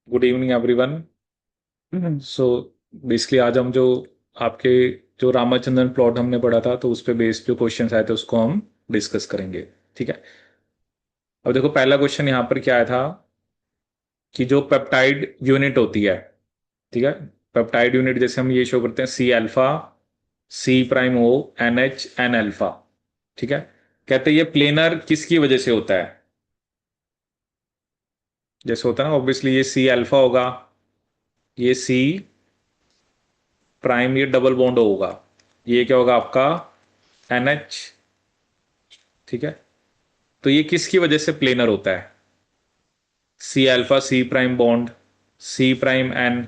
Good evening everyone. So basically आज हम जो आपके जो रामाचंद्रन प्लॉट हमने पढ़ा था तो उस पे बेस्ड जो क्वेश्चंस आए थे उसको हम डिस्कस करेंगे। ठीक है। अब देखो पहला क्वेश्चन यहाँ पर क्या आया था कि जो पेप्टाइड यूनिट होती है। ठीक है। पेप्टाइड यूनिट जैसे हम ये शो करते हैं C alpha C prime O N H N alpha. ठीक है। कहते हैं ये प्लेनर किसकी वजह से होता है। जैसे होता है ना ऑब्वियसली ये सी अल्फा होगा, ये सी प्राइम, ये डबल बॉन्ड होगा, ये क्या होगा आपका एन एच। ठीक है। तो ये किसकी वजह से प्लेनर होता है। सी अल्फा सी प्राइम बॉन्ड, सी प्राइम एन,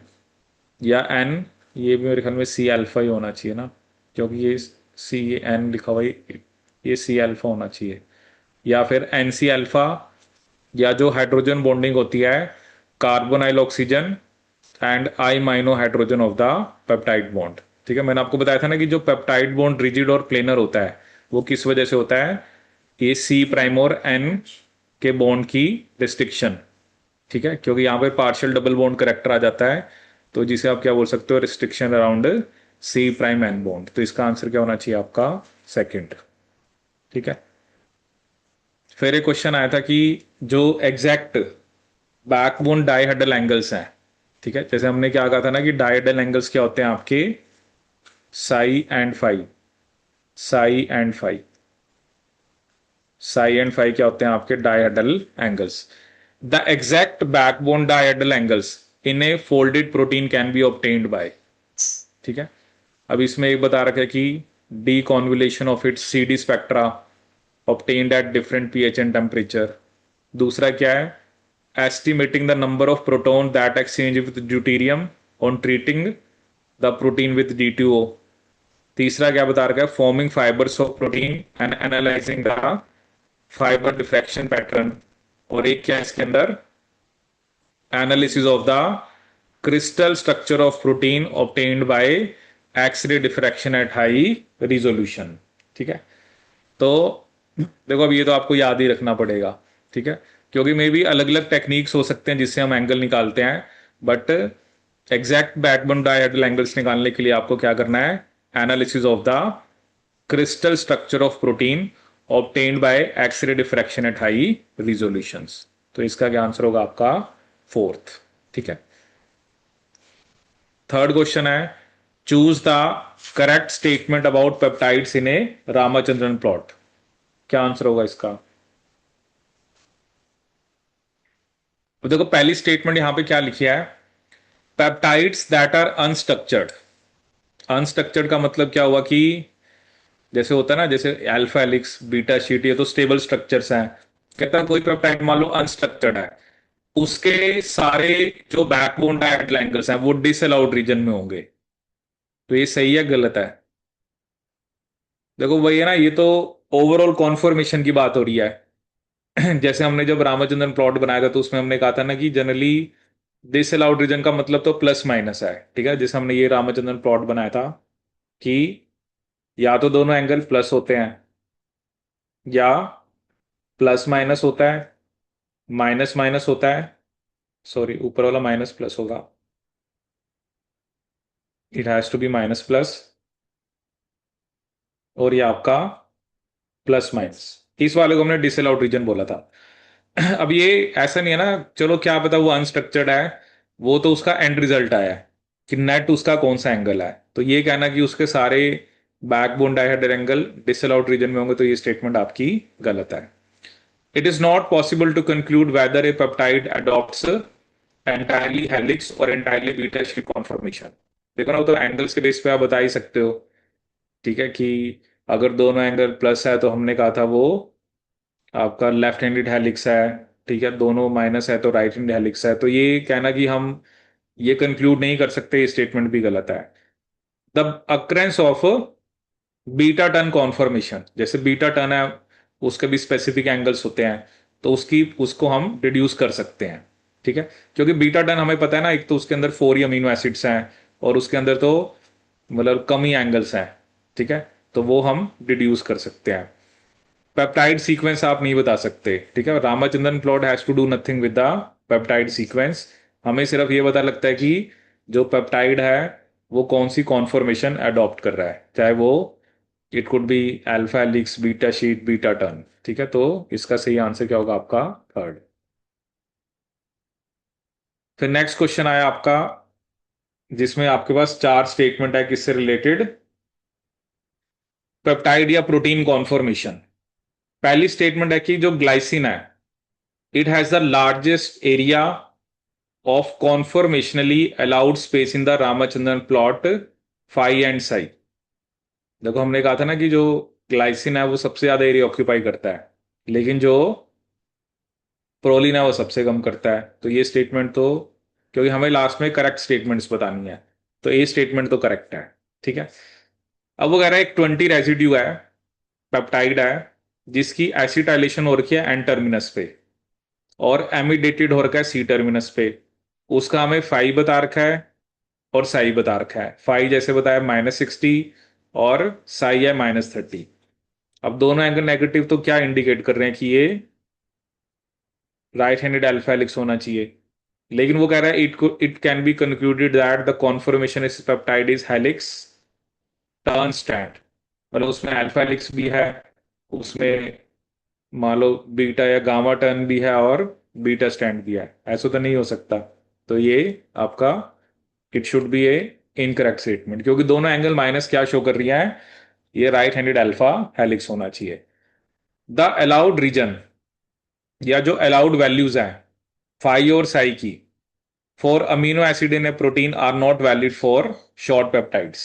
या एन, ये भी मेरे ख्याल में सी अल्फा ही होना चाहिए ना, क्योंकि ये सी एन लिखा हुआ है, ये सी अल्फा होना चाहिए, या फिर एन सी अल्फा, या जो हाइड्रोजन बॉन्डिंग होती है carbonyl oxygen and amino hydrogen of the peptide bond. ठीक है। मैंने आपको बताया था ना कि जो पेप्टाइड बॉन्ड रिजिड और प्लेनर होता है वो किस वजह से होता है, ये सी प्राइम और एन के बॉन्ड की रिस्ट्रिक्शन। ठीक है। क्योंकि यहां पे पार्शियल डबल बॉन्ड करेक्टर आ जाता है, तो जिसे आप क्या बोल सकते हो, restriction around C prime N bond. तो इसका आंसर क्या होना चाहिए आपका सेकंड। ठीक है। फिर एक क्वेश्चन आया था कि जो एग्जैक्ट बैकबोन डाइहेड्रल एंगल्स हैं। ठीक है। जैसे हमने क्या कहा था ना कि डाइहेड्रल एंगल्स क्या होते हैं आपके, psi and phi, psi and phi, psi and phi क्या होते हैं आपके dihedral angles. The exact backbone dihedral angles in a folded protein can be obtained by. ठीक है। अब इसमें एक बता रखा है कि deconvolution of its C D spectra obtained at different pH and temperature. दूसरा क्या है, estimating the number of proton that exchange with deuterium on treating the protein with D2O। तीसरा क्या बता रखा है, forming fibres of protein and analysing the fibre diffraction pattern. और एक क्या है इसके अंदर, analysis of the crystal structure of protein obtained by X ray diffraction at high resolution. ठीक है। तो देखो अब ये तो आपको याद ही रखना पड़ेगा। ठीक है। क्योंकि मे भी अलग अलग टेक्निक्स हो सकते हैं जिससे हम एंगल निकालते हैं, but exact backbone dihedral angles निकालने के लिए आपको क्या करना है, analysis of the crystal structure of protein obtained by X ray diffraction at high resolutions. तो इसका क्या आंसर होगा आपका फोर्थ। ठीक है। थर्ड क्वेश्चन है, choose the correct statement about peptides in a Ramachandran plot. क्या आंसर होगा इसका। तो देखो पहली स्टेटमेंट यहां पे क्या लिखी है, peptides that are unstructured. Unstructured का मतलब क्या हुआ कि जैसे होता है ना, जैसे अल्फा हेलिक्स बीटा शीट, ये तो स्टेबल स्ट्रक्चर्स हैं। कहता है कोई पेप्टाइड मान लो अनस्ट्रक्चर्ड है, उसके सारे जो बैकबोन डायहेड्रल एंगल्स हैं वो डिसअलाउड रीजन में होंगे। तो ये सही है गलत है। देखो वही है ना, ये तो ओवरऑल कॉन्फर्मेशन की बात हो रही है। जैसे हमने जब रामाचंद्रन प्लॉट बनाया था तो उसमें हमने कहा था ना कि जनरली दिस अलाउड रीजन का मतलब तो प्लस माइनस है। ठीक है। जैसे हमने ये रामाचंद्रन प्लॉट बनाया था कि या तो दोनों एंगल प्लस होते हैं, या प्लस माइनस होता है, माइनस माइनस होता है, सॉरी ऊपर वाला माइनस प्लस होगा, it has to be minus plus, और ये आपका प्लस माइनस। इस वाले को हमने डिसअलाउड रीजन बोला था। अब ये ऐसा नहीं है ना, चलो क्या पता वो अनस्ट्रक्चर्ड है, वो तो उसका एंड रिजल्ट आया है कि नेट उसका कौन सा एंगल है। तो ये कहना कि उसके सारे backbone dihedral angle disallowed region में होंगे, तो ये स्टेटमेंट आपकी गलत है। It is not possible to conclude whether a peptide adopts entirely helix और एंटायरली बीटा शीट कॉन्फॉर्मेशन। देखो ना, वो तो एंगल्स के बेस पे आप बता ही सकते हो। ठीक है। कि अगर दोनों एंगल प्लस है तो हमने कहा था वो आपका लेफ्ट हैंडेड हेलिक्स है। ठीक है। दोनों माइनस है तो राइट हैंड हेलिक्स है। तो ये कहना कि हम ये कंक्लूड नहीं कर सकते, ये स्टेटमेंट भी गलत है। The occurrence of beta turn conformation, जैसे बीटा टर्न है उसके भी स्पेसिफिक एंगल्स होते हैं, तो उसकी उसको हम डिड्यूस कर सकते हैं। ठीक है। क्योंकि बीटा टर्न हमें पता है ना, एक तो उसके अंदर 4 ही अमीनो एसिड्स हैं और उसके अंदर तो मतलब कम ही एंगल्स हैं। ठीक है। तो वो हम डिड्यूस कर सकते हैं। पेप्टाइड सीक्वेंस आप नहीं बता सकते। ठीक है। Ramachandran plot has to do nothing with the peptide sequence. हमें सिर्फ ये पता लगता है कि जो पेप्टाइड है वो कौन सी कॉन्फॉर्मेशन अडॉप्ट कर रहा है, चाहे वो it could be alpha helix, beta sheet, beta turn. ठीक है, तो इसका सही आंसर क्या होगा आपका? थर्ड। फिर नेक्स्ट क्वेश्चन आया आपका, जिसमें आपके पास चार स्टेटमेंट है किससे रिलेटेड? पेप्टाइड या प्रोटीन कॉन्फॉर्मेशन। पहली स्टेटमेंट है कि जो ग्लाइसिन है, it has the largest area of conformationally allowed space in the Ramachandran plot phi and psi. देखो हमने कहा था ना कि जो ग्लाइसिन है वो सबसे ज्यादा एरिया ऑक्यूपाई करता है, लेकिन जो प्रोलीन है वो सबसे कम करता है। तो ये स्टेटमेंट तो, क्योंकि हमें लास्ट में करेक्ट स्टेटमेंट्स बतानी है, तो ये स्टेटमेंट तो करेक्ट है। ठीक है, अब वो कह रहा है एक 20 रेसिड्यू है, पेप्टाइड है, जिसकी एसिटाइलेशन हो रखी है एन टर्मिनस पे और एमिडेटेड हो रखा है सी टर्मिनस पे। उसका हमें फाई बता रखा है और साई बता रखा है। फाई जैसे बताया -60 और साई है -30। अब दोनों एंगल नेगेटिव, तो क्या इंडिकेट कर रहे हैं कि ये राइट हैंडेड अल्फा हेलिक्स होना चाहिए। लेकिन वो कह रहा है it can be concluded that the conformation इस peptide is helix turn strand. मतलब उसमें अल्फा हेलिक्स भी है, उसमें मान लो बीटा या गामा टर्न भी है और बीटा स्ट्रैंड भी है। ऐसा तो नहीं हो सकता। तो ये आपका it should be A incorrect statement, क्योंकि दोनों एंगल माइनस क्या शो कर रही है? ये राइट हैंडेड अल्फा हेलिक्स होना चाहिए। द अलाउड रीजन या जो अलाउड वैल्यूज हैं फाई और साई की for amino acid in a protein are not valid for short peptides.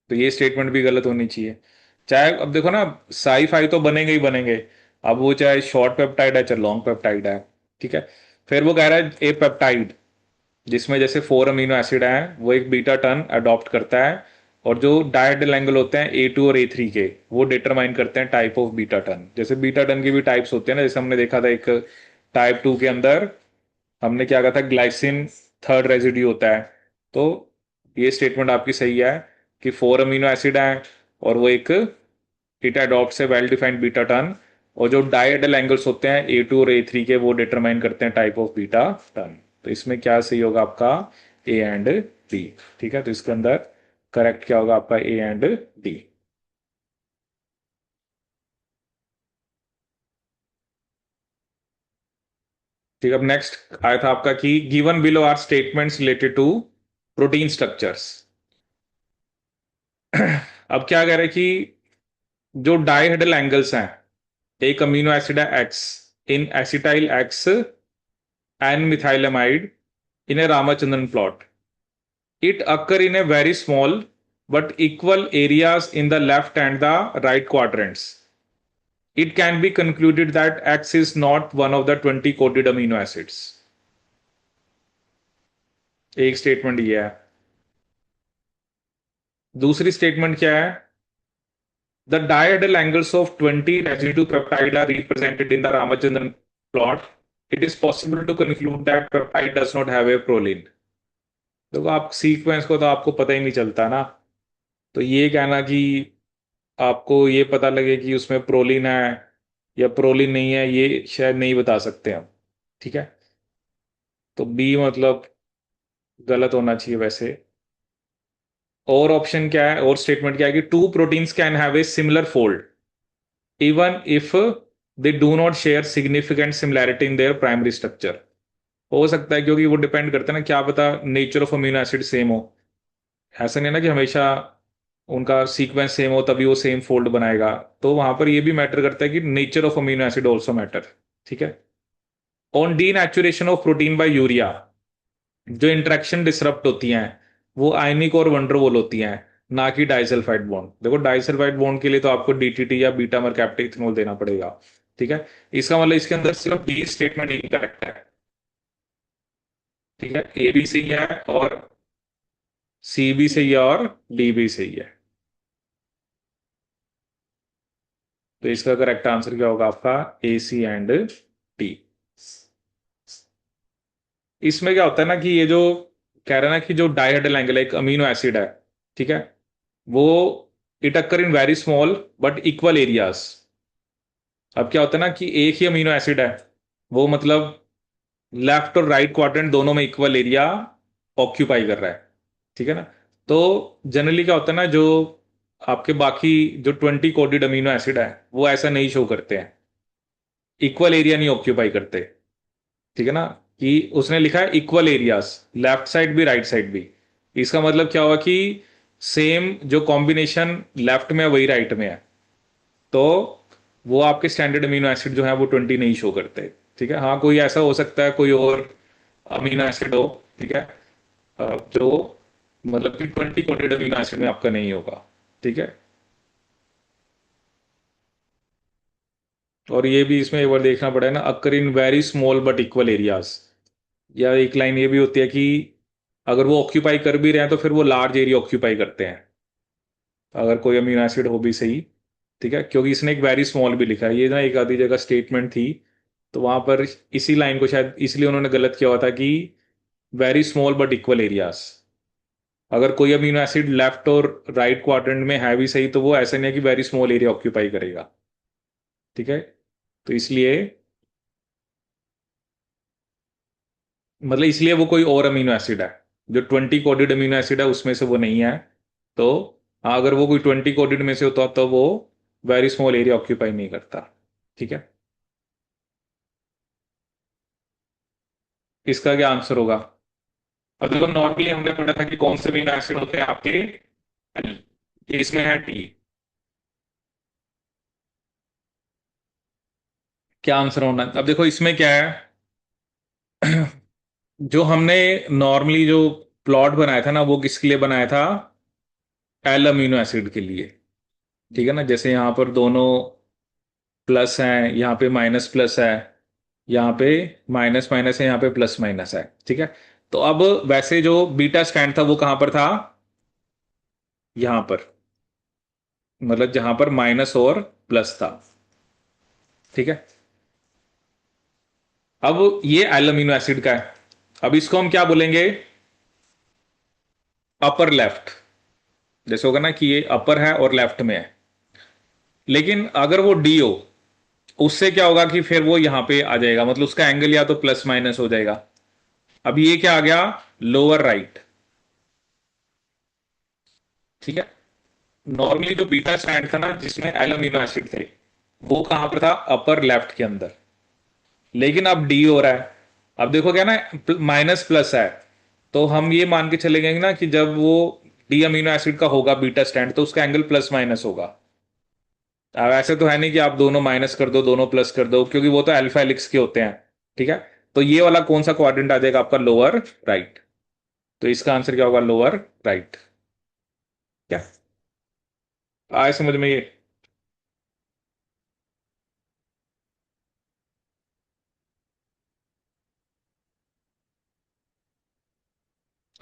तो ये स्टेटमेंट भी गलत होनी चाहिए। चाहे अब देखो ना, साई फाई तो बनेंगे ही बनेंगे, अब वो चाहे शॉर्ट पेप्टाइड है चाहे लॉन्ग पेप्टाइड है। ठीक है, फिर वो कह रहा है ए पेप्टाइड जिसमें जैसे 4 अमीनो एसिड है वो एक बीटा टर्न अडॉप्ट करता है, और जो डायहेड्रल एंगल होते हैं A2 और A3 के, वो डिटरमाइन करते हैं टाइप ऑफ बीटा टर्न। जैसे बीटा टर्न की भी टाइप्स होते हैं ना, जैसे हमने देखा था एक टाइप 2 के अंदर हमने क्या कहा था, ग्लाइसिन थर्ड रेजिड्यू होता है। तो ये स्टेटमेंट आपकी सही है कि 4 अमीनो एसिड है और वो एक इट अडॉप्ट से वेल डिफाइंड बीटा टर्न, और जो डायहेड्रल एंगल्स होते हैं A2 और A3 के, वो डिटरमाइन करते हैं टाइप ऑफ बीटा टर्न। तो इसमें क्या सही होगा आपका? A and D. ठीक है, तो इसके अंदर करेक्ट क्या होगा आपका? A and D. ठीक है, अब नेक्स्ट आया था आपका कि given below are statements related to protein structures. अब क्या कह रहे हैं कि जो डायहेड्रल एंगल्स हैं, एक अमीनो एसिड है X in acetyl X N methylamide in a Ramachandran plot, it occur in a very small but equal areas in the left and the right quadrants. It can be concluded that X is not one of the 20 coded amino acids. एक statement ये है। दूसरी statement क्या है? The diagonal angles of 20 residue peptide are represented in the Ramachandran plot. It is possible to conclude that peptide does not have a proline. देखो आप sequence को तो आपको पता ही नहीं चलता ना, तो ये कहना कि आपको ये पता लगे कि उसमें प्रोलीन है या प्रोलीन नहीं है, ये शायद नहीं बता सकते हम। ठीक है, तो बी मतलब गलत होना चाहिए वैसे। और ऑप्शन क्या है, और स्टेटमेंट क्या है कि two proteins can have a similar fold even if they do not share significant similarity in their primary structure. हो सकता है, क्योंकि वो डिपेंड करता है ना, क्या पता nature of amino acid same हो। ऐसा नहीं है ना कि हमेशा उनका सीक्वेंस सेम हो तभी वो सेम फोल्ड बनाएगा। तो वहां पर ये भी मैटर करता है कि nature of amino acid also matter. ठीक है, on denaturation of protein bye urea, जो इंटरेक्शन डिसरप्ट होती हैं वो आयनिक और वंडरवॉल होती हैं, ना कि डाइसल्फाइड बॉन्ड। देखो डाइसल्फाइड बॉन्ड के लिए तो आपको डीटीटी या बीटा मरकैप्टिक इथेनॉल देना पड़ेगा। ठीक है, इसका मतलब इसके अंदर सिर्फ बी स्टेटमेंट इनकरेक्ट है। ठीक है, ए भी सही है और सी भी सही है और डी भी सही है। तो इसका करेक्ट आंसर क्या होगा आपका? ए सी एंड डी। इसमें क्या होता है ना कि ये जो कह रहे हैं ना कि जो डायहेड्रल एंगल एक अमीनो एसिड है, ठीक है, वो it occur in very small but equal areas. अब क्या होता है ना कि एक ही अमीनो एसिड है, वो मतलब लेफ्ट और राइट क्वाड्रेंट दोनों में इक्वल एरिया ऑक्यूपाई कर रहा है, ठीक है ना। तो जनरली क्या होता है ना, जो आपके बाकी जो 20 कोडेड अमीनो एसिड है वो ऐसा नहीं शो करते हैं, इक्वल एरिया नहीं ऑक्यूपाई करते, ठीक है ना। कि उसने लिखा है इक्वल एरियाज, लेफ्ट साइड भी राइट साइड भी। इसका मतलब क्या हुआ कि सेम जो कॉम्बिनेशन लेफ्ट में है वही राइट में है, तो वो आपके स्टैंडर्ड अमीनो एसिड जो है वो 20 नहीं शो करते, ठीक है। हाँ, कोई ऐसा हो सकता है, कोई और अमीनो एसिड हो, ठीक है, जो मतलब कि 20 कोटेड अमीनो एसिड में आपका नहीं होगा, ठीक है। और ये भी इसमें एक बार देखना पड़ेगा ना, occur in very small but equal areas. या एक लाइन ये भी होती है कि अगर वो ऑक्यूपाई कर भी रहे हैं तो फिर वो लार्ज एरिया ऑक्यूपाई करते हैं, अगर कोई अमीनो एसिड हो भी सही, ठीक है। क्योंकि इसने एक वेरी स्मॉल भी लिखा है, ये ना एक आधी जगह स्टेटमेंट थी, तो वहां पर इसी लाइन को शायद इसलिए उन्होंने गलत किया हुआ था कि very small but equal areas. अगर कोई अमीनो एसिड लेफ्ट और राइट क्वाड्रेंट में है भी सही, तो वो ऐसा नहीं है कि वेरी स्मॉल एरिया ऑक्यूपाई करेगा, ठीक है। तो इसलिए मतलब इसलिए वो कोई और अमीनो एसिड है, जो 20 कोडेड अमीनो एसिड है उसमें से वो नहीं है। तो हाँ, अगर वो कोई 20 कोडेड में से होता तो वो वेरी स्मॉल एरिया ऑक्यूपाई नहीं करता, ठीक है। इसका क्या आंसर होगा? अब देखो, नॉर्मली हमने पढ़ा था कि कौन से अमीनो एसिड होते हैं आपके, ये इसमें है टी। क्या आंसर होना? अब देखो इसमें क्या है, जो हमने नॉर्मली जो प्लॉट बनाया था ना, वो किसके लिए बनाया था? एल अमीनो एसिड के लिए, ठीक है ना। जैसे यहाँ पर दोनों प्लस हैं, यहाँ पे माइनस प्लस है, यहाँ पे माइनस माइनस है, यहाँ पे प्लस माइनस है, ठीक है। तो अब वैसे जो बीटा स्ट्रैंड था वो कहां पर था? यहां पर, मतलब जहां पर माइनस और प्लस था, ठीक है। अब ये एल अमीनो एसिड का है, अब इसको हम क्या बोलेंगे? Upper left. जैसे होगा ना कि ये अपर है और लेफ्ट में है, लेकिन अगर वो डी हो, उससे क्या होगा कि फिर वो यहां पे आ जाएगा, मतलब उसका एंगल या तो प्लस माइनस हो जाएगा। अब ये क्या आ गया? लोअर राइट, ठीक है। नॉर्मली जो बीटा स्ट्रैंड था ना जिसमें एल अमीनो एसिड थे, वो कहां पर था? अपर लेफ्ट के अंदर। लेकिन अब डी हो रहा है, अब देखो क्या ना, माइनस प्लस है, तो हम ये मान के चलेंगे ना कि जब वो डी अमीनो एसिड का होगा बीटा स्ट्रैंड, तो उसका एंगल प्लस माइनस होगा। अब ऐसे तो है नहीं कि आप दोनों माइनस कर दो दोनों प्लस कर दो, क्योंकि वो तो अल्फा हेलिक्स के होते हैं, ठीक है। तो ये वाला कौन सा क्वाड्रेंट आ जाएगा आपका? Lower right. तो इसका आंसर क्या होगा? Lower right. क्या आए समझ में ये?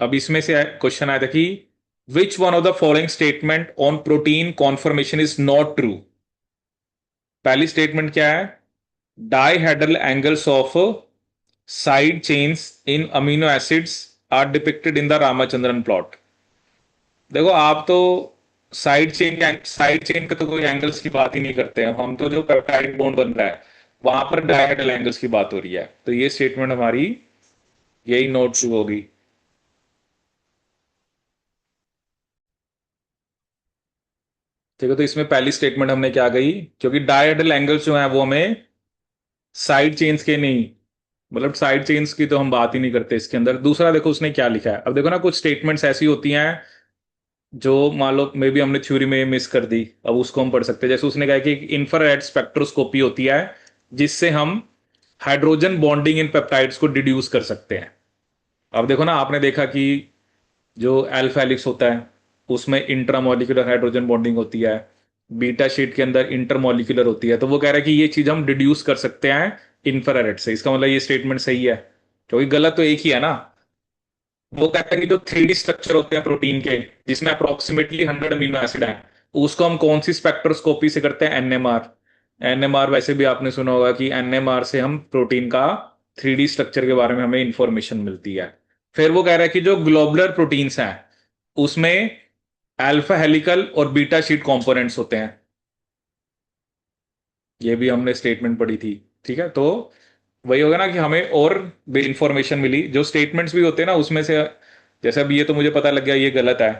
अब इसमें से क्वेश्चन आया था कि which one of the following statement on protein conformation is not true. पहली स्टेटमेंट क्या है? Dihedral angles of side chains in amino acids are depicted in the Ramachandran plot. देखो आप तो साइड चेन का तो कोई एंगल्स की बात ही नहीं करते हैं, हम तो जो पेप्टाइड बॉन्ड बन रहा है वहां पर डायहेड्रल एंगल्स की बात हो रही है, तो ये स्टेटमेंट हमारी यही नोट शुरू होगी। ठीक है, तो इसमें पहली स्टेटमेंट हमने क्या कही? क्योंकि डायहेड्रल एंगल्स जो है वो हमें साइड चेन्स के नहीं, मतलब साइड चेन्स की तो हम बात ही नहीं करते इसके अंदर। दूसरा देखो उसने क्या लिखा है, अब देखो ना, कुछ स्टेटमेंट्स ऐसी होती हैं जो मान लो मे बी हमने थ्योरी में मिस कर दी, अब उसको हम पढ़ सकते हैं। जैसे उसने कहा कि इंफ्रारेड स्पेक्ट्रोस्कोपी होती है जिससे हम हाइड्रोजन बॉन्डिंग इन पेप्टाइड्स को डिड्यूस कर सकते हैं। अब देखो ना, आपने देखा कि जो अल्फा हेलिक्स होता है उसमें इंट्रामोलिकुलर हाइड्रोजन बॉन्डिंग होती है, बीटा शीट के अंदर इंटरमोलिकुलर होती है, तो वो कह रहा है कि ये चीज हम डिड्यूस कर सकते हैं इंफ्रारेड से। इसका मतलब ये स्टेटमेंट सही है, क्योंकि गलत तो एक ही है ना। वो कहता है कि जो 3D स्ट्रक्चर होते हैं प्रोटीन के, जिसमें अप्रोक्सीमेटली 100 अमीनो एसिड है, उसको हम कौन सी स्पेक्ट्रोस्कोपी से करते हैं? एनएमआर। एनएमआर वैसे भी आपने सुना होगा कि एनएमआर से हम प्रोटीन का 3D स्ट्रक्चर के बारे में हमें इंफॉर्मेशन मिलती है। फिर वो कह रहा है कि जो ग्लोबुलर प्रोटीन्स हैं उसमें अल्फा हेलिकल और बीटा शीट कंपोनेंट्स होते हैं, ये भी हमने स्टेटमेंट पढ़ी थी, ठीक है। तो वही होगा ना कि हमें और भी इंफॉर्मेशन मिली, जो स्टेटमेंट्स भी होते हैं ना उसमें से, जैसे अब ये तो मुझे पता लग गया ये गलत है,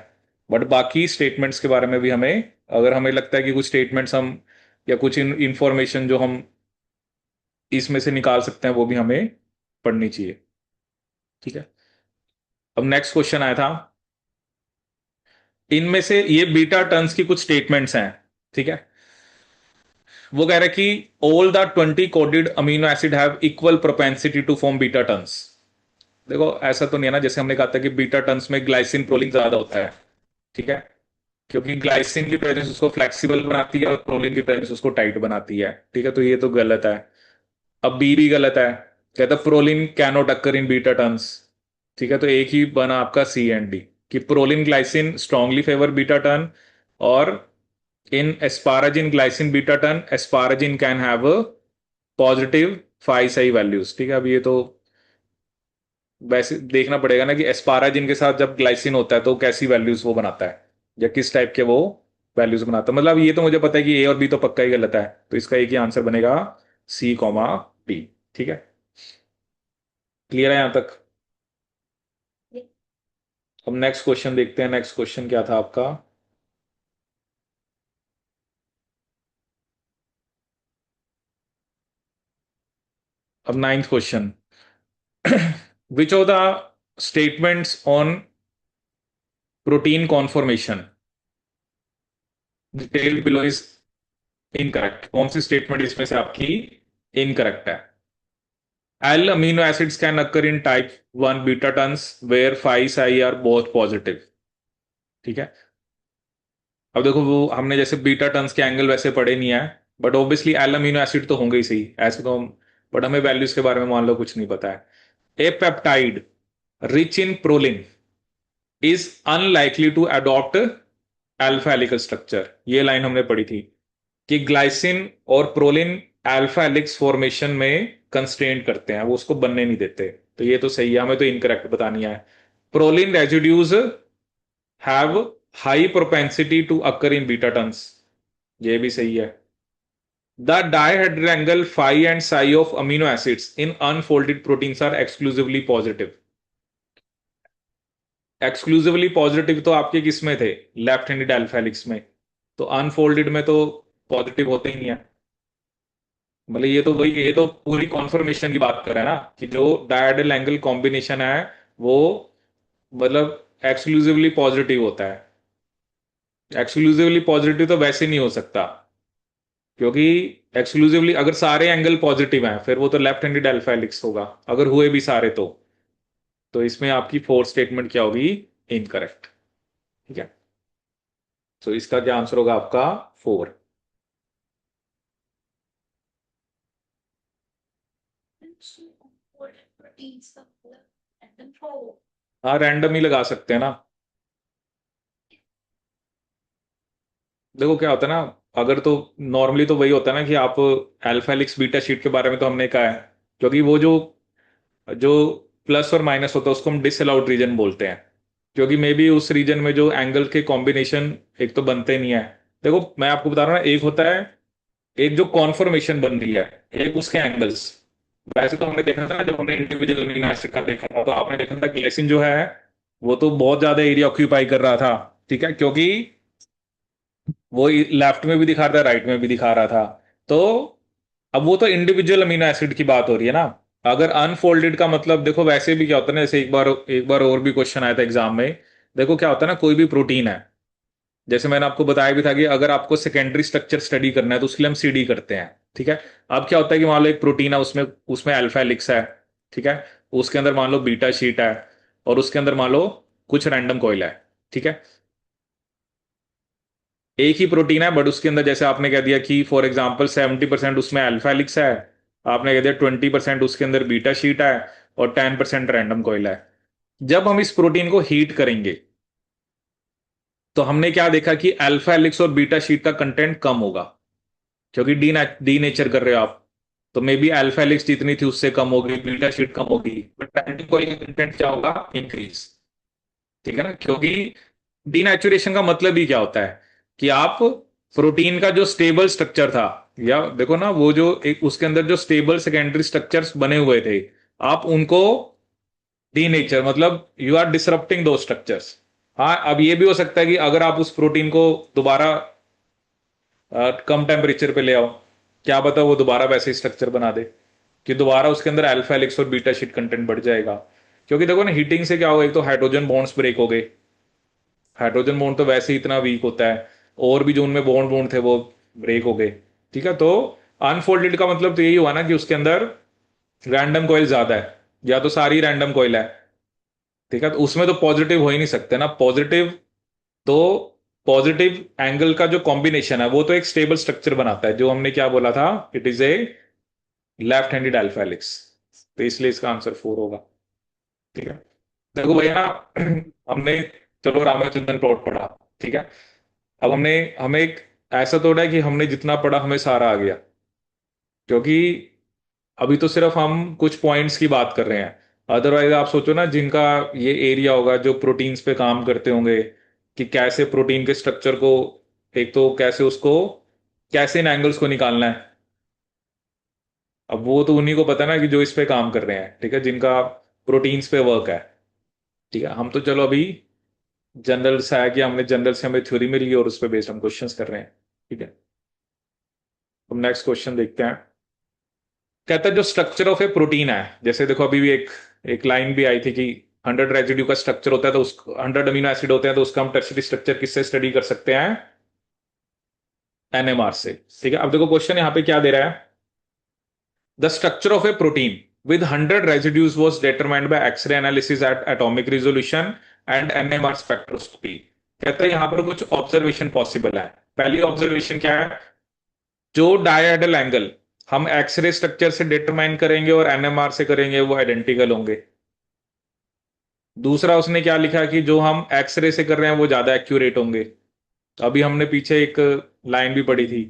बट बाकी स्टेटमेंट्स के बारे में भी हमें, अगर हमें लगता है कि कुछ स्टेटमेंट्स हम, या कुछ इंफॉर्मेशन जो हम इसमें से निकाल सकते हैं, वो भी हमें पढ़नी चाहिए। ठीक है। अब नेक्स्ट क्वेश्चन आया था, इनमें से ये बीटा टर्न्स की कुछ स्टेटमेंट्स हैं। ठीक है। वो कह रहा है कि all the 20 coded amino acid have equal propensity to form beta turns. देखो ऐसा तो नहीं है ना, जैसे हमने कहा था कि बीटा टर्न्स में ग्लाइसिन प्रोलिन ज्यादा होता है। ठीक है। क्योंकि ग्लाइसिन की प्रेजेंस उसको फ्लेक्सिबल बनाती है और प्रोलिन की प्रेजेंस उसको टाइट बनाती है। ठीक है, तो ये तो गलत है। अब बी भी गलत है, कहता proline cannot occur in beta turns. ठीक है, तो एक ही बना आपका सी एंड डी, कि proline glycine strongly favour beta turn, और in asparagine glycine beta turn asparagine can have a positive 5 psi values। ठीक है, अब ये तो वैसे देखना पड़ेगा ना कि एस्पाराजिन के साथ जब ग्लाइसिन होता है तो कैसी वैल्यूज वो बनाता है, या किस टाइप के वो वैल्यूज बनाता है। मतलब ये तो मुझे पता है कि ए और बी तो पक्का ही गलत है, तो इसका एक ही आंसर बनेगा, सी कॉमा डी। ठीक है, क्लियर है यहां तक? अब नेक्स्ट क्वेश्चन देखते हैं, नेक्स्ट क्वेश्चन क्या था आपका। अब ninth question, which of the statements on protein conformation detailed below is incorrect? कौन सी स्टेटमेंट इसमें से आपकी इनकरेक्ट है? L amino acids can occur in type 1 beta turns where 5 I are both positive. ठीक है। अब देखो वो हमने जैसे बीटा टर्न्स के एंगल वैसे पढ़े नहीं है, but obviously L amino acid तो होंगे ही सही, ऐसे तो हम, बट हमें वैल्यूज के बारे में मान लो कुछ नहीं पता है। A peptide rich in proline is unlikely to adopt alpha helical structure. ये लाइन हमने पढ़ी थी कि ग्लाइसिन और प्रोलिन अल्फा हेलिक्स फॉर्मेशन में कंस्ट्रेंट करते हैं, वो उसको बनने नहीं देते। तो ये तो सही है, हमें तो इनकरेक्ट बतानी है। Proline residues have high propensity to occur in beta turns, ये भी सही है। The dihedral angle phi and psi of amino acids in unfolded proteins are exclusively positive. Exclusively positive तो आपके किस में थे? लेफ्ट हैंडेड अल्फा हेलिक्स में। तो अनफोल्डेड में तो पॉजिटिव होते ही नहीं है। मतलब ये तो वही, ये तो पूरी कॉन्फर्मेशन की बात कर रहा है ना, कि जो डायहेड्रल एंगल कॉम्बिनेशन है वो मतलब एक्सक्लूसिवली पॉजिटिव होता है। एक्सक्लूसिवली पॉजिटिव तो वैसे नहीं हो सकता, क्योंकि एक्सक्लूसिवली अगर सारे एंगल पॉजिटिव हैं फिर वो तो लेफ्ट हैंडेड अल्फा हेलिक्स होगा, अगर हुए भी सारे तो इसमें आपकी फोर्थ स्टेटमेंट क्या होगी? इनकरेक्ट। ठीक है, तो इसका क्या आंसर होगा आपका? 4। हाँ, रैंडम ही लगा सकते हैं ना। देखो क्या होता है ना, अगर तो नॉर्मली तो वही होता है ना कि आप अल्फा हेलिक्स बीटा शीट के बारे में तो हमने कहा है, क्योंकि वो जो जो प्लस और माइनस होता है उसको हम डिसअलाउड रीजन बोलते हैं, क्योंकि मे बी उस रीजन में जो एंगल के कॉम्बिनेशन एक तो बनते नहीं है। देखो मैं आपको बता रहा हूँ ना, एक होता है, एक जो कॉन्फर्मेशन बन रही है, एक उसके एंगल्स। वैसे तो हमने देखा था ना, जब हमने इंडिविजुअल अमीनो एसिड का देखा था, तो आपने देखा था ग्लाइसिन जो है वो तो बहुत ज्यादा एरिया ऑक्यूपाई कर रहा था। ठीक है, क्योंकि वो लेफ्ट में भी दिखा रहा था, राइट में भी दिखा रहा था। तो अब वो तो इंडिविजुअल अमीनो एसिड की बात हो रही है ना। अगर अनफोल्डेड का मतलब, देखो वैसे भी क्या होता है ना, जैसे एक बार और भी क्वेश्चन आया था एग्जाम में। देखो क्या होता है ना, कोई भी प्रोटीन है, जैसे मैंने आपको बताया भी था कि अगर आपको सेकेंडरी स्ट्रक्चर स्टडी करना है तो उसके लिए हम सीडी करते हैं। ठीक है। अब क्या होता है कि मान लो एक प्रोटीन है, उसमें उसमें अल्फा हेलिक्स है। ठीक है। उसके अंदर मान लो बीटा शीट है, और उसके अंदर मान लो कुछ रैंडम कॉइल है। ठीक है। एक ही प्रोटीन है, बट उसके अंदर जैसे आपने कह दिया कि फॉर एग्जाम्पल 70% उसमें अल्फा हेलिक्स है, आपने कह दिया 20% उसके अंदर बीटा शीट है, और 10% रैंडम कॉइल है। जब हम इस प्रोटीन को हीट करेंगे तो हमने क्या देखा कि अल्फा हेलिक्स और बीटा शीट का कंटेंट कम होगा, क्योंकि डी नेचर कर रहे हो आप। तो मे बी अल्फा हेलिक्स जितनी थी उससे कम होगी, बीटा शीट कम होगी, बट रैंडम कॉइल का कंटेंट क्या होगा? इंक्रीज। ठीक है ना, क्योंकि डीनेचुरेशन का मतलब ही क्या होता है कि आप प्रोटीन का जो स्टेबल स्ट्रक्चर था या देखो ना, वो जो एक उसके अंदर जो स्टेबल सेकेंडरी स्ट्रक्चर्स बने हुए थे, आप उनको डीनेचर, मतलब यू आर डिसरप्टिंग दो स्ट्रक्चर्स। हाँ, अब ये भी हो सकता है कि अगर आप उस प्रोटीन को दोबारा कम टेम्परेचर पे ले आओ, क्या पता वो दोबारा वैसे ही स्ट्रक्चर बना दे, कि दोबारा उसके अंदर अल्फा हेलिक्स और बीटा शीट कंटेंट बढ़ जाएगा। क्योंकि देखो ना, हीटिंग से क्या होगा, एक तो हाइड्रोजन बॉन्ड्स ब्रेक हो गए। हाइड्रोजन बॉन्ड तो वैसे ही इतना वीक होता है, और भी जो उनमें बॉन्ड बॉन्ड थे वो ब्रेक हो गए। ठीक है, तो अनफोल्डेड का मतलब तो यही हुआ ना कि उसके अंदर रैंडम कॉइल ज्यादा है, या तो सारी रैंडम कॉइल है। ठीक है, तो उसमें तो पॉजिटिव हो ही नहीं सकते ना, पॉजिटिव तो पॉजिटिव एंगल का जो कॉम्बिनेशन है वो तो एक स्टेबल स्ट्रक्चर बनाता है, जो हमने क्या बोला था, it is a left handed alpha helix. तो इसलिए इसका आंसर 4 होगा। ठीक है, देखो भैया ना, हमने, चलो रामाचंद्रन प्लॉट पढ़ा। ठीक है, अब हमें एक ऐसा थोड़ा है कि हमने जितना पढ़ा हमें सारा आ गया, क्योंकि अभी तो सिर्फ हम कुछ पॉइंट्स की बात कर रहे हैं। अदरवाइज आप सोचो ना, जिनका ये एरिया होगा, जो प्रोटीन्स पे काम करते होंगे, कि कैसे प्रोटीन के स्ट्रक्चर को, एक तो कैसे उसको, कैसे इन एंगल्स को निकालना है, अब वो तो उन्हीं को पता है ना, कि जो इस पे काम कर रहे हैं, ठीक है, जिनका प्रोटीन्स पे वर्क है। ठीक है, हम तो चलो अभी जनरल से आया कि हमने जनरल से हमें थ्योरी मिल गई और उस पर बेस्ड हम क्वेश्चंस कर रहे हैं। ठीक है, हम नेक्स्ट क्वेश्चन देखते हैं। कहता है जो स्ट्रक्चर ऑफ ए प्रोटीन है, जैसे देखो अभी भी एक एक लाइन भी आई थी कि 100 रेजिड्यू का स्ट्रक्चर होता है, तो उस 100 अमीनो एसिड होते हैं, तो उसका हम टर्शियरी स्ट्रक्चर किससे स्टडी कर सकते हैं, एनएमआर से। ठीक है, अब देखो क्वेश्चन यहाँ पे क्या दे रहा है, the structure of A protein with 100 residues was determined by X-ray analysis at atomic resolution and NMR spectroscopy। कहता है यहां पर कुछ ऑब्जर्वेशन पॉसिबल है। पहली ऑब्जर्वेशन क्या है, जो डायहेड्रल एंगल हम एक्सरे स्ट्रक्चर से डिटरमाइन करेंगे और एनएमआर से करेंगे वो आइडेंटिकल होंगे। दूसरा उसने क्या लिखा कि जो हम एक्सरे से कर रहे हैं वो ज्यादा एक्यूरेट होंगे। अभी हमने पीछे एक लाइन भी पढ़ी थी,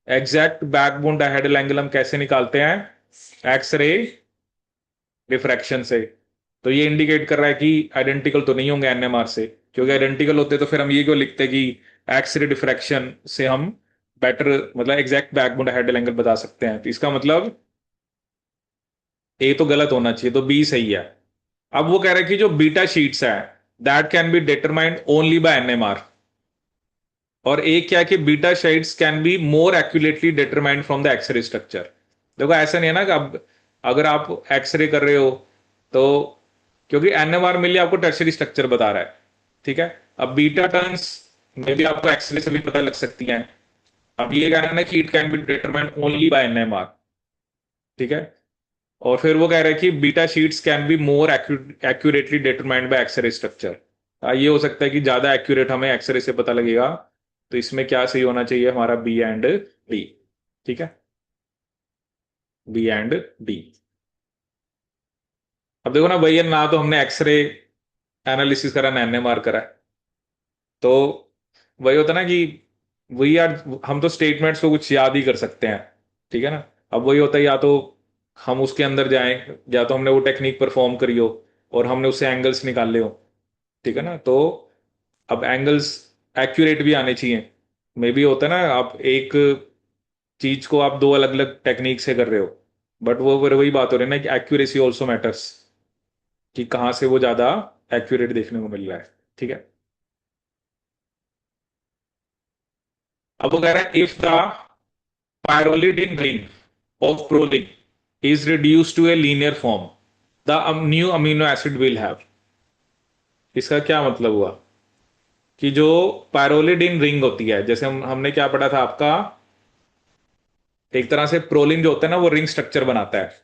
एग्जैक्ट बैकबोन डायहेड्रल एंगल हम कैसे निकालते हैं, एक्सरे डिफ्रैक्शन से। तो ये इंडिकेट कर रहा है कि आइडेंटिकल तो नहीं होंगे एनएमआर से, क्योंकि आइडेंटिकल होते तो फिर हम ये क्यों लिखते कि एक्सरे डिफ्रैक्शन से हम बेटर, मतलब एग्जैक्ट बैकबोन डायहेड्रल एंगल बता सकते हैं। तो इसका मतलब ए तो गलत होना चाहिए, तो बी सही है। अब वो कह रहा है कि जो बीटा शीट्स है, that can be determined only by NMR. और एक क्या है कि beta sheets can be more accurately determined from the X ray structure. देखो ऐसा नहीं है ना कि अब अगर आप एक्सरे कर रहे हो, तो क्योंकि एनएमआर मिल आपको टर्शियरी स्ट्रक्चर बता रहा है। ठीक है, अब बीटा टर्न्स में भी आपको एक्सरे से भी पता लग सकती हैं। अब ये कहना है कि it can be determined only by NMR. ठीक है, और फिर वो कह रहे हैं कि beta sheets can be more accurately determined by X ray structure. ये हो सकता है कि ज्यादा एक्यूरेट हमें एक्सरे से पता लगेगा। तो इसमें क्या सही होना चाहिए हमारा, बी एंड डी। ठीक है, बी एंड डी। अब देखो ना भैया, ना तो हमने एक्सरे एनालिसिस करा ना एनएमआर करा है। तो वही होता ना कि वही यार, हम तो स्टेटमेंट्स को कुछ याद ही कर सकते हैं। ठीक है ना, अब वही होता है, या तो हम उसके अंदर जाएं, या तो हमने वो टेक्निक परफॉर्म करी हो और हमने उससे एंगल्स निकाले हो। ठीक है ना, तो अब एंगल्स एक्यूरेट भी आने चाहिए। मे बी होता है ना, आप एक चीज को आप दो अलग अलग टेक्निक से कर रहे हो, बट वो फिर वही बात हो रही है ना कि एक्यूरेसी ऑल्सो मैटर्स, कि कहाँ से वो ज्यादा एक्यूरेट देखने को मिल रहा है। ठीक है, अब वो कह रहा है if the pyrrolidine ring of proline is reduced to a linear form, the new amino acid will have। इसका क्या मतलब हुआ, कि जो पायरोलिडिन रिंग होती है, जैसे हमने क्या पढ़ा था आपका, एक तरह से प्रोलिन जो होता है ना वो रिंग स्ट्रक्चर बनाता है।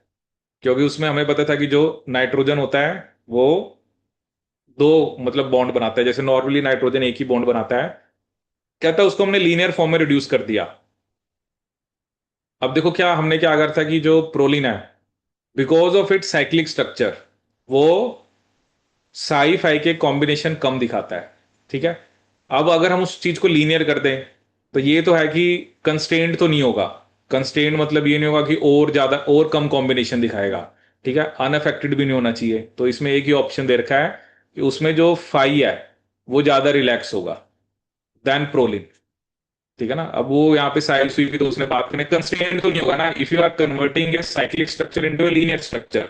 क्योंकि उसमें हमें पता था कि जो नाइट्रोजन होता है वो दो, मतलब बॉन्ड बनाता है, जैसे नॉर्मली नाइट्रोजन एक ही बॉन्ड बनाता है। कहता है उसको हमने लीनियर फॉर्म में रिड्यूस कर दिया। अब देखो क्या हमने क्या करा था, कि जो प्रोलिन है, because of it cyclic structure, वो साई फाई के कॉम्बिनेशन कम दिखाता है। ठीक है, अब अगर हम उस चीज को लीनियर कर दें, तो ये तो है कि कंस्ट्रेंट तो नहीं होगा। कंस्ट्रेंट मतलब ये नहीं होगा कि और ज्यादा और कम कॉम्बिनेशन दिखाएगा। ठीक है, अनअफेक्टेड भी नहीं होना चाहिए। तो इसमें एक ही ऑप्शन दे रखा है कि उसमें जो फाई है वो ज्यादा रिलैक्स होगा देन प्रोलिन। ठीक है ना। अब वो यहाँ पे साहिल सुई भी तो उसने बात करने, कंस्ट्रेंट तो नहीं होगा ना if you are converting a cyclic structure into a linear structure.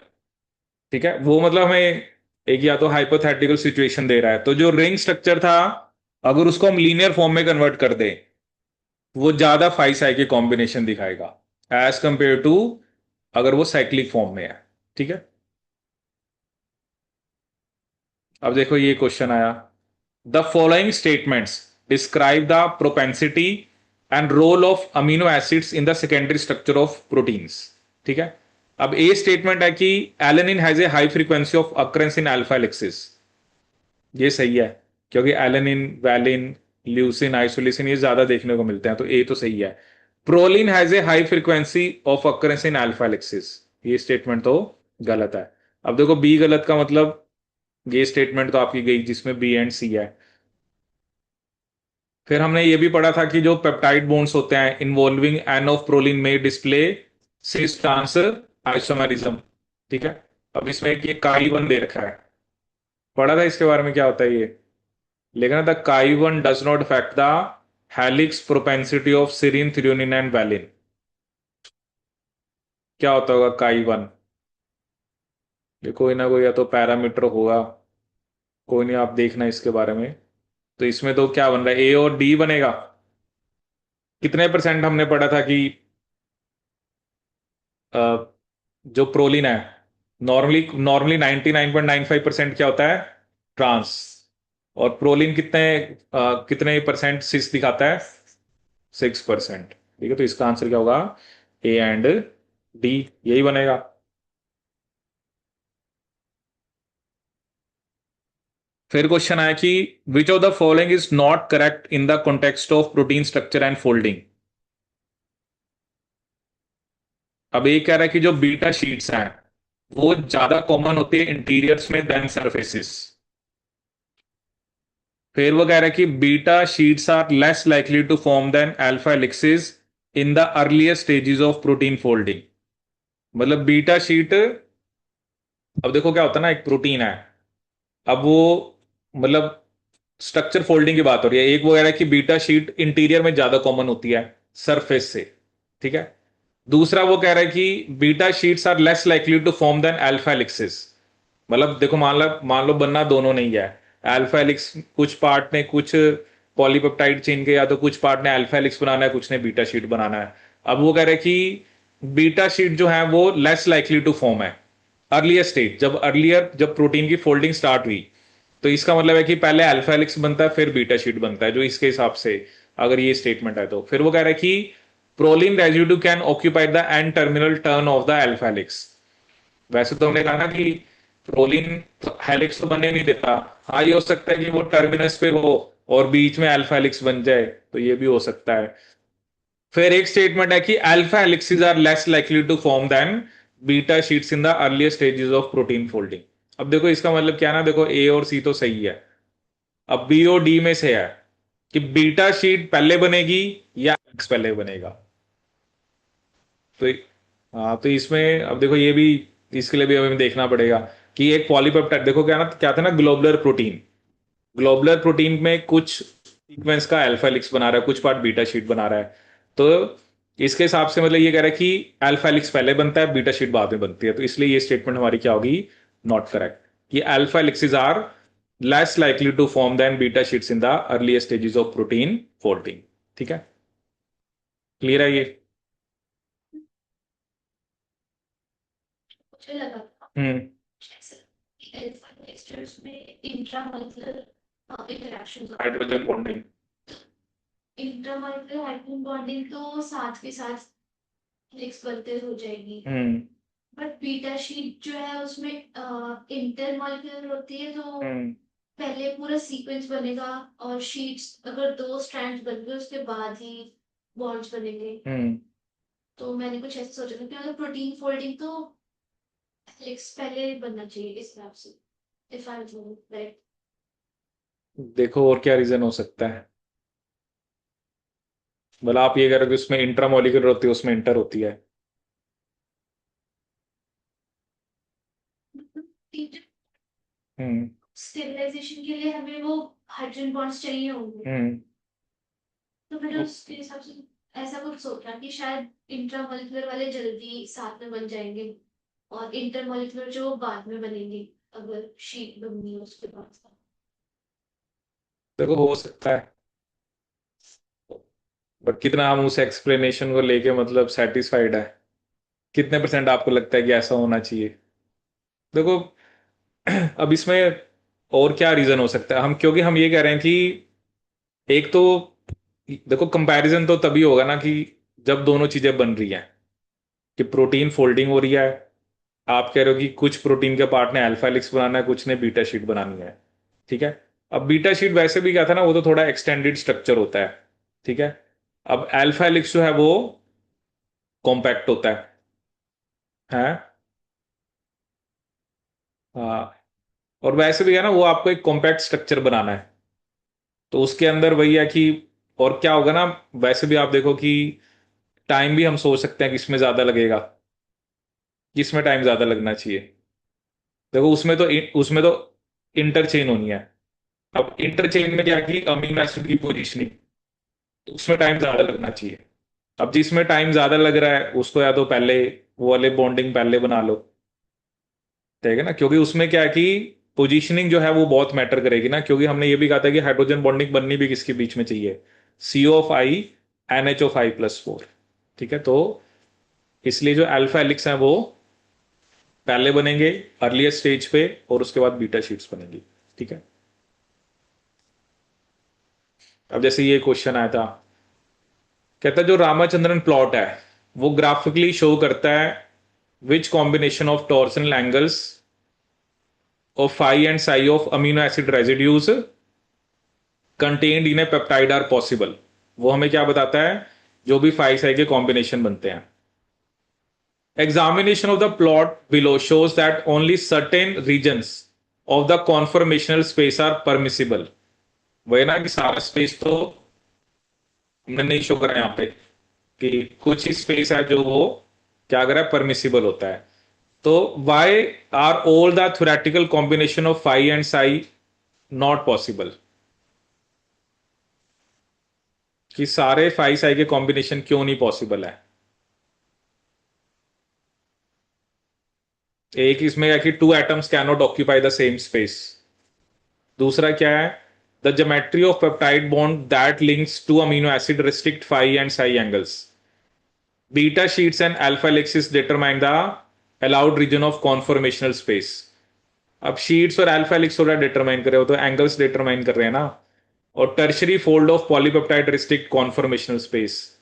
ठीक है, वो मतलब हमें एक या तो हाइपोथेटिकल सिचुएशन दे रहा है, तो जो रिंग स्ट्रक्चर था अगर उसको हम लीनियर फॉर्म में कन्वर्ट कर दें वो ज्यादा फाइव साई के कॉम्बिनेशन दिखाएगा एज कंपेयर टू अगर वो साइक्लिक फॉर्म में है। ठीक है, अब देखो ये क्वेश्चन आया, the following statements describe the propensity and role of amino acids in the secondary structure of proteins. ठीक है, अब ए स्टेटमेंट है कि alanine has a high frequency of occurrence in alpha helices. ये सही है, क्योंकि एलेनिन, वैलिन, ल्यूसिन, आइसोलिसिन ये ज्यादा देखने को मिलते हैं, तो ए तो सही है। Proline has a high frequency of occurrence in alpha helices, ये स्टेटमेंट तो गलत है। अब देखो बी गलत का मतलब ये स्टेटमेंट तो आपकी गई जिसमें बी एंड सी है। फिर हमने ये भी पढ़ा था कि जो पेप्टाइड बॉन्ड्स होते हैं इन्वॉल्विंग एन ऑफ प्रोलिन में डिस्प्ले सिस ट्रांस आइसोमेरिज्म। ठीक है, अब इसमें एक ये काई वन दे रखा है, पढ़ा था इसके बारे में क्या होता है ये, लेकिन द काई one does not affect the helix propensity of Sirin, threonine and valine. क्या होता होगा काई वन, ये कोई ना कोई या तो पैरामीटर होगा, कोई नहीं आप देखना इसके बारे में। तो इसमें तो क्या बन रहा है, ए और डी बनेगा। कितने परसेंट हमने पढ़ा था कि अ, जो प्रोलिन है नॉर्मली नॉर्मली 99.95% क्या होता है, ट्रांस। और प्रोलिन कितने परसेंट सिस दिखाता है, 6%। ठीक है, तो इसका आंसर क्या होगा, ए एंड डी, यही बनेगा। फिर क्वेश्चन आया कि विच of the following is not correct in the context of protein structure and folding. अब ये कह रहा है कि जो बीटा शीट्स हैं वो ज्यादा कॉमन होती है इंटीरियर्स में देन सरफेसेस। फिर वो कह रहा है कि beta sheets are less likely to form than alpha helices in the earlier stages of protein folding. मतलब बीटा शीट, अब देखो क्या होता है ना, एक प्रोटीन है, अब वो मतलब स्ट्रक्चर फोल्डिंग की बात हो रही है, एक वगैरह की बीटा शीट इंटीरियर में ज्यादा कॉमन होती है सरफेस से। ठीक है, दूसरा वो कह रहा है कि beta sheets are less likely to form than alpha helices. मतलब देखो मान लो बनना दोनों नहीं है, अल्फा हेलिक्स कुछ पार्ट ने कुछ पॉलीपेप्टाइड चेन के या तो कुछ पार्ट ने अल्फा हेलिक्स बनाना है, कुछ ने बीटा शीट बनाना है। अब वो कह रहे हैं कि बीटा शीट जो है वो लेस लाइकली टू फॉर्म है अर्लियर स्टेज, जब प्रोटीन की फोल्डिंग स्टार्ट हुई। तो इसका मतलब है कि पहले अल्फा हेलिक्स बनता है फिर बीटा शीट बनता है, जो इसके हिसाब से अगर ये स्टेटमेंट है तो। फिर वो कह रहा है कि proline residue can occupy the end terminal turn off the alpha helix. वैसे तो हमने कहा ना कि प्रोलिन हेलिक्स तो बनने नहीं देता, हाँ ये हो सकता है कि वो टर्मिनस पे हो और बीच में अल्फा हेलिक्स बन जाए, तो ये भी हो सकता है। फिर एक स्टेटमेंट है कि alpha helices are less likely to form than beta sheets in the earlier stages of protein folding. अब देखो इसका मतलब क्या ना, देखो ए और सी तो सही है, अब बी और डी में से है कि बीटा शीट पहले बनेगी या एक्स पहले बनेगा। तो हाँ, तो इसमें अब देखो ये भी, इसके लिए भी हमें देखना पड़ेगा कि एक पॉलीपेप्टाइड, देखो क्या था ना, ग्लोबुलर प्रोटीन, ग्लोबुलर प्रोटीन में कुछ सीक्वेंस का अल्फा हेलिक्स बना रहा है, कुछ पार्ट बीटा शीट बना रहा है। तो इसके हिसाब से मतलब ये कह रहा है कि अल्फा हेलिक्स पहले बनता है बीटा शीट बाद में बनती है, तो इसलिए ये स्टेटमेंट हमारी क्या होगी, नॉट करेक्ट, कि alpha helices are less likely to form than beta sheets in the earliest stages of protein folding. ठीक है, क्लियर है ये। मुझे लगा था हम्म। अल्फा एस्टर्स में इंट्रामॉलिक्यूलर इंटरेक्शन होती है। Hydrogen bonding. Intramolecular hydrogen bonding तो साथ के साथ हेलिक्स बनते हो जाएगी, हम्म। बट बीटा शीट जो है उसमें इंटरमॉलिक्यूलर होती है, तो हम्म। पहले पूरा सीक्वेंस बनेगा और शीट्स अगर दो स्ट्रैंड्स बन गए उसके बाद ही बॉन्ड्स बनेंगे। हम्म। तो मैंने कुछ ऐसा सोचा था कि अगर प्रोटीन फोल्डिंग तो हेलिक्स पहले बनना चाहिए इस हिसाब से, इफ आई एम राइट। देखो और क्या रीजन हो सकता है, मतलब आप ये कह रहे हो कि उसमें इंट्रा मॉलिक्यूलर होती है उसमें इंटर होती है। हम्म। स्टेबलाइजेशन के लिए हमें वो हाइड्रोजन बॉन्ड्स चाहिए होंगे। हम्म। तो फिर उसके हिसाब से ऐसा कुछ सोचा कि शायद इंट्रामोलिकुलर वाले जल्दी साथ में बन जाएंगे और इंटरमोलिकुलर जो बाद में बनेंगे, अगर शीट बननी है उसके बाद। देखो हो सकता है, बट कितना हम उस एक्सप्लेनेशन को लेके मतलब सेटिस्फाइड है, कितने परसेंट आपको लगता है कि ऐसा होना चाहिए? देखो अब इसमें और क्या रीजन हो सकता है, हम क्योंकि हम ये कह रहे हैं कि एक तो देखो कंपैरिजन तो तभी होगा ना कि जब दोनों चीजें बन रही हैं, कि प्रोटीन फोल्डिंग हो रही है, आप कह रहे हो कि कुछ प्रोटीन के पार्ट ने अल्फा हेलिक्स बनाना है, कुछ ने बीटा शीट बनानी है। ठीक है। अब बीटा शीट वैसे भी क्या था ना, वो तो थोड़ा एक्सटेंडेड स्ट्रक्चर होता है। ठीक है। अब अल्फा हेलिक्स जो है वो कॉम्पैक्ट होता है। हाँ। और वैसे भी है ना, वो आपको एक कॉम्पैक्ट स्ट्रक्चर बनाना है, तो उसके अंदर वही है कि और क्या होगा ना, वैसे भी आप देखो कि टाइम भी हम सोच सकते हैं कि इसमें ज्यादा लगेगा, किसमें टाइम ज्यादा लगना चाहिए। देखो उसमें तो इंटरचेन होनी है। अब इंटरचेन में क्या कि अमीनो एसिड की पोजीशनिंग, तो उसमें टाइम ज्यादा लगना चाहिए। अब जिसमें टाइम ज्यादा लग रहा है उसको या तो पहले वो वाले बॉन्डिंग पहले बना लो, ठीक है ना, क्योंकि उसमें क्या है कि पोजीशनिंग जो है वो बहुत मैटर करेगी ना, क्योंकि हमने ये भी कहा था कि हाइड्रोजन बॉन्डिंग बननी भी किसके बीच में चाहिए, CO of I NH of I+4। ठीक है। तो इसलिए जो अल्फा हेलिक्स हैं वो पहले बनेंगे अर्लीस्ट स्टेज पे, और उसके बाद बीटा शीट्स बनेंगी। ठीक है। अब जैसे ये क्वेश्चन आया था, कहता है जो रामाचंद्रन प्लॉट है वो ग्राफिकली शो करता है which combination of torsional angles of phi and psi of amino acid residues contained in a peptide are possible. वो हमें क्या बताता है, जो भी फाई साई के कॉम्बिनेशन बनते हैं। Examination of the plot below shows that only certain regions of the conformational space are permissible। वही ना कि सारा स्पेस तो हमने नहीं शो करा यहाँ पे, कि कुछ ही स्पेस है जो वो क्या करा है, परमिसिबल होता है। तो why are all the theoretical combination of phi and psi not possible, कि सारे फाई साई के कॉम्बिनेशन क्यों नहीं पॉसिबल है? एक इसमें है कि two atoms can not occupy the same space. दूसरा क्या है, the geometry of peptide bond that links two amino acid restrict phi and psi angles. Beta sheets and alpha helices determine the allowed region of conformational space. अब sheets और alpha helix थोड़ा determine कर रहे हो तो angles determine कर रहे हैं ना, और tertiary fold of polypeptide restrict conformational space.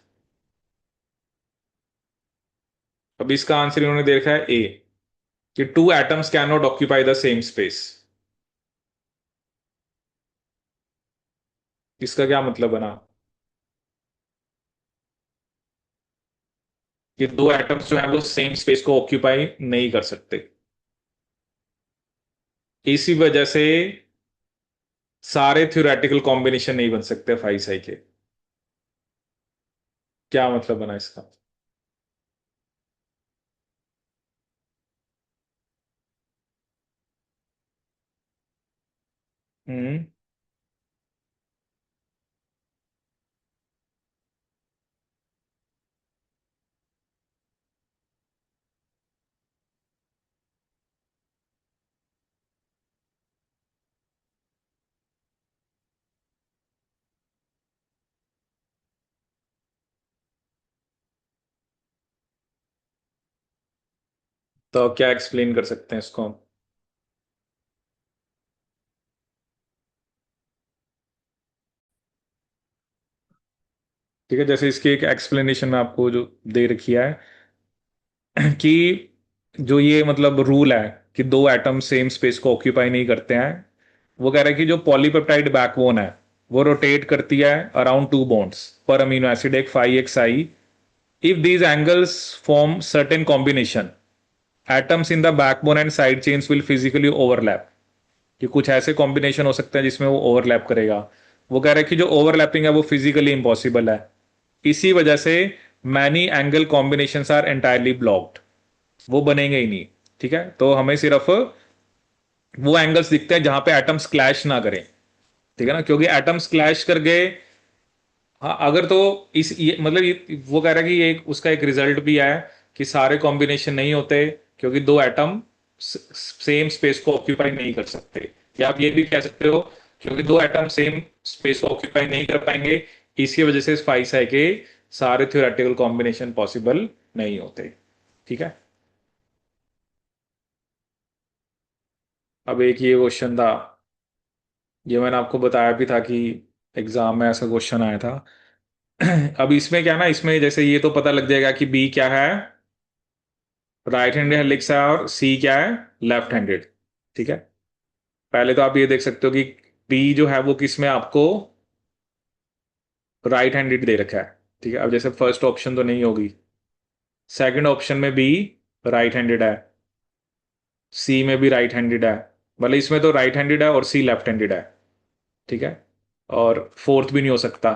अब इसका आंसर इन्होंने देखा है ए, कि two atoms can not occupy the same space. इसका क्या मतलब बना, कि दो एटम्स जो है वो सेम स्पेस को ऑक्यूपाई नहीं कर सकते। इसी वजह से सारे थ्योरेटिकल कॉम्बिनेशन नहीं बन सकते फाई साई के। क्या मतलब बना इसका? हम्म। तो क्या एक्सप्लेन कर सकते हैं इसको हम? ठीक है, जैसे इसकी एक एक्सप्लेनेशन में आपको जो दे रखी है कि जो ये मतलब रूल है कि दो एटम सेम स्पेस को ऑक्यूपाई नहीं करते हैं, वो कह रहा है कि जो पॉलीपेप्टाइड बैकबोन है वो रोटेट करती है अराउंड टू बॉन्ड्स पर अमीनो एसिड, एक फाई एक Sai. If these angles form certain combination, atoms in the backbone and side chains will physically overlap. कि कुछ ऐसे कॉम्बिनेशन हो सकते हैं जिसमें वो ओवरलैप करेगा। वो कह रहा है कि जो ओवरलैपिंग है वो फिजिकली इंपॉसिबल है। इसी वजह से many angle combinations are entirely blocked, वो बनेंगे ही नहीं। ठीक है। तो हमें सिर्फ वो एंगल्स दिखते हैं जहां पे एटम्स क्लैश ना करें। ठीक है ना, क्योंकि एटम्स क्लैश कर गए, हाँ, अगर तो मतलब वो कह रहा है कि ये उसका एक रिजल्ट भी है कि सारे कॉम्बिनेशन नहीं होते, क्योंकि दो एटम सेम स्पेस को ऑक्यूपाई नहीं कर सकते। या आप ये भी कह सकते हो क्योंकि दो एटम सेम स्पेस को ऑक्यूपाई नहीं कर पाएंगे, इसकी वजह से स्पाइस है कि सारे थ्योरेटिकल कॉम्बिनेशन पॉसिबल नहीं होते। ठीक है। अब एक ये क्वेश्चन था, ये मैंने आपको बताया भी था कि एग्जाम में ऐसा क्वेश्चन आया था। अब इसमें क्या ना, इसमें जैसे ये तो पता लग जाएगा कि बी क्या है, राइट हैंडेड हेलिक्स है, और सी क्या है, लेफ्ट हैंडेड। ठीक है। पहले तो आप ये देख सकते हो कि बी जो है वो किस में आपको राइट हैंडेड दे रखा है। ठीक है। अब जैसे फर्स्ट ऑप्शन तो नहीं होगी, सेकंड ऑप्शन में बी राइट हैंडेड है, सी में भी राइट हैंडेड है, मतलब इसमें तो राइट हैंडेड है और सी लेफ्ट हैंडेड है। ठीक है। और फोर्थ भी नहीं हो सकता।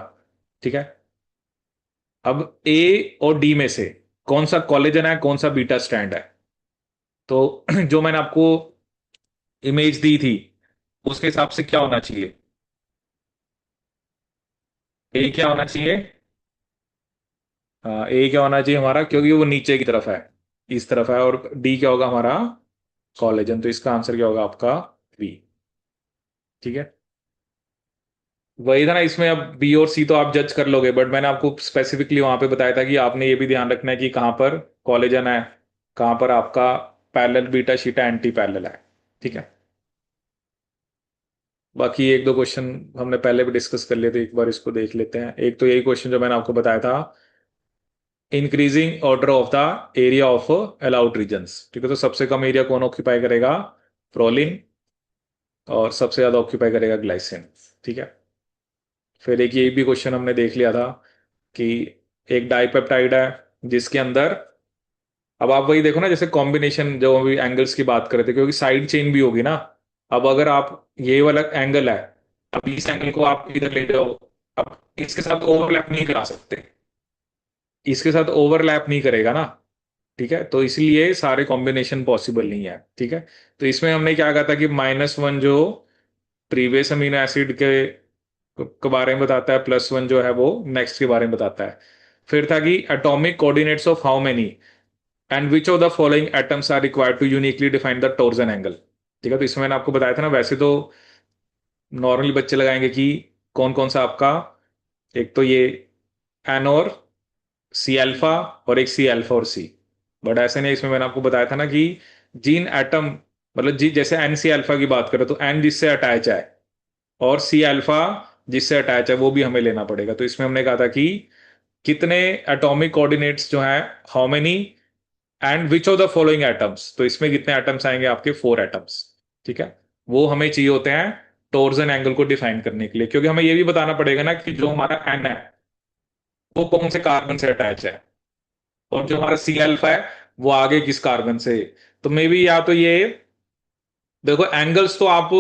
ठीक है। अब ए और डी में से कौन सा कोलेजन है, कौन सा बीटा स्ट्रैंड है? तो जो मैंने आपको इमेज दी थी उसके हिसाब से क्या होना चाहिए? ए क्या होना चाहिए? हाँ, ए क्या होना चाहिए हमारा, क्योंकि वो नीचे की तरफ है, इस तरफ है, और डी क्या होगा हमारा, कोलेजन। तो इसका आंसर क्या होगा आपका, बी। ठीक है। वही था ना, इसमें अब बी और सी तो आप जज कर लोगे, बट मैंने आपको स्पेसिफिकली वहां पे बताया था कि आपने ये भी ध्यान रखना है कि कहाँ पर कोलेजन है, कहाँ पर आपका पैरेलल बीटा शीटा एंटी पैरेलल है। ठीक है। बाकी एक दो क्वेश्चन हमने पहले भी डिस्कस कर लिए थे, एक बार इसको देख लेते हैं। एक तो यही क्वेश्चन जो मैंने आपको बताया था, increasing order of the area of allowed regions. ठीक है। तो सबसे कम एरिया कौन ऑक्यूपाई करेगा, प्रोलिन, और सबसे ज्यादा ऑक्यूपाई करेगा ग्लाइसिन। ठीक है। फिर एक ये भी क्वेश्चन हमने देख लिया था कि एक डाइपेप्टाइड है जिसके अंदर, अब आप वही देखो ना, जैसे कॉम्बिनेशन जो अभी एंगल्स की बात कर रहे थे, क्योंकि साइड चेन भी होगी ना। अब अगर आप ये वाला एंगल है, अब इस एंगल को आप इधर ले जाओ, अब इसके साथ ओवरलैप नहीं करा सकते, इसके साथ ओवरलैप नहीं करेगा ना। ठीक है। तो इसलिए सारे कॉम्बिनेशन पॉसिबल नहीं है। ठीक है। तो इसमें हमने क्या कहा था कि -1 जो प्रीवियस अमीनो एसिड के बारे में बताता है, +1 जो है वो नेक्स्ट के बारे में बताता है। फिर था कि atomic coordinates of how many and which of the following atoms are required to uniquely define the torsion angle. ठीक है। तो इसमें मैंने आपको बताया था ना, वैसे तो नॉर्मली बच्चे लगाएंगे कि कौन कौन सा आपका, एक तो ये एन और सी अल्फा, और एक सी अल्फा और सी। बट ऐसे नहीं, इसमें मैंने आपको बताया था ना कि जीन एटम, मतलब जी जैसे एन सी अल्फा की बात करें तो एन जिससे अटैच है, और सी अल्फा जिससे अटैच है, वो भी हमें लेना पड़ेगा। तो इसमें हमने कहा था कि कितने एटॉमिक कोऑर्डिनेट्स जो हैं, how many and which of the following atoms, तो इसमें कितने एटम्स आएंगे आपके, 4 एटम्स। ठीक है। वो हमें चाहिए होते हैं टॉर्जन एंगल को डिफाइन करने के लिए, क्योंकि हमें ये भी बताना पड़ेगा ना कि जो हमारा एन है वो कौन से कार्बन से अटैच है, और जो हमारा सी अल्फा है वो आगे किस कार्बन से। तो मे बी या तो ये, देखो एंगल्स तो आप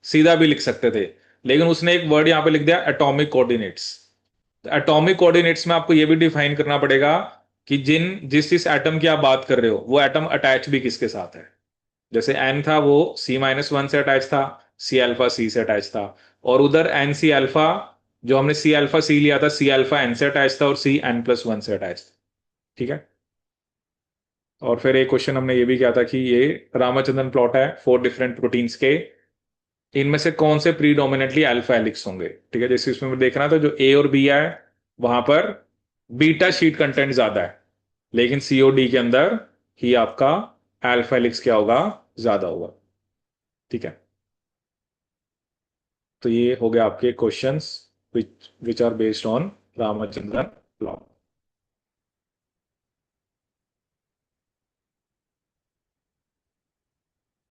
सीधा भी लिख सकते थे, लेकिन उसने एक वर्ड यहां पे लिख दिया एटॉमिक कोऑर्डिनेट्स। एटॉमिक कोऑर्डिनेट्स में आपको ये भी डिफाइन करना पड़ेगा कि जिस जिस एटम की आप बात कर रहे हो वो एटम अटैच भी किसके साथ है। जैसे एन था वो C-1 से अटैच था, सी अल्फा सी से अटैच था, और उधर एन सी अल्फा, जो हमने सी अल्फा सी लिया था, सी अल्फा एन से अटैच था और C n+1 से अटैच था। ठीक है। और फिर एक क्वेश्चन हमने ये भी किया था कि ये रामाचंद्रन प्लॉट है 4 डिफरेंट प्रोटीन्स के, इनमें से कौन से प्रीडोमिनेटली अल्फा हेलिक्स होंगे। ठीक है। जैसे इसमें देखना तो जो ए और बी है वहां पर बीटा शीट कंटेंट ज्यादा है, लेकिन सीओडी के अंदर ही आपका अल्फा हेलिक्स क्या होगा, ज्यादा होगा। ठीक है। तो ये हो गया आपके questions which which are based on Ramachandran law.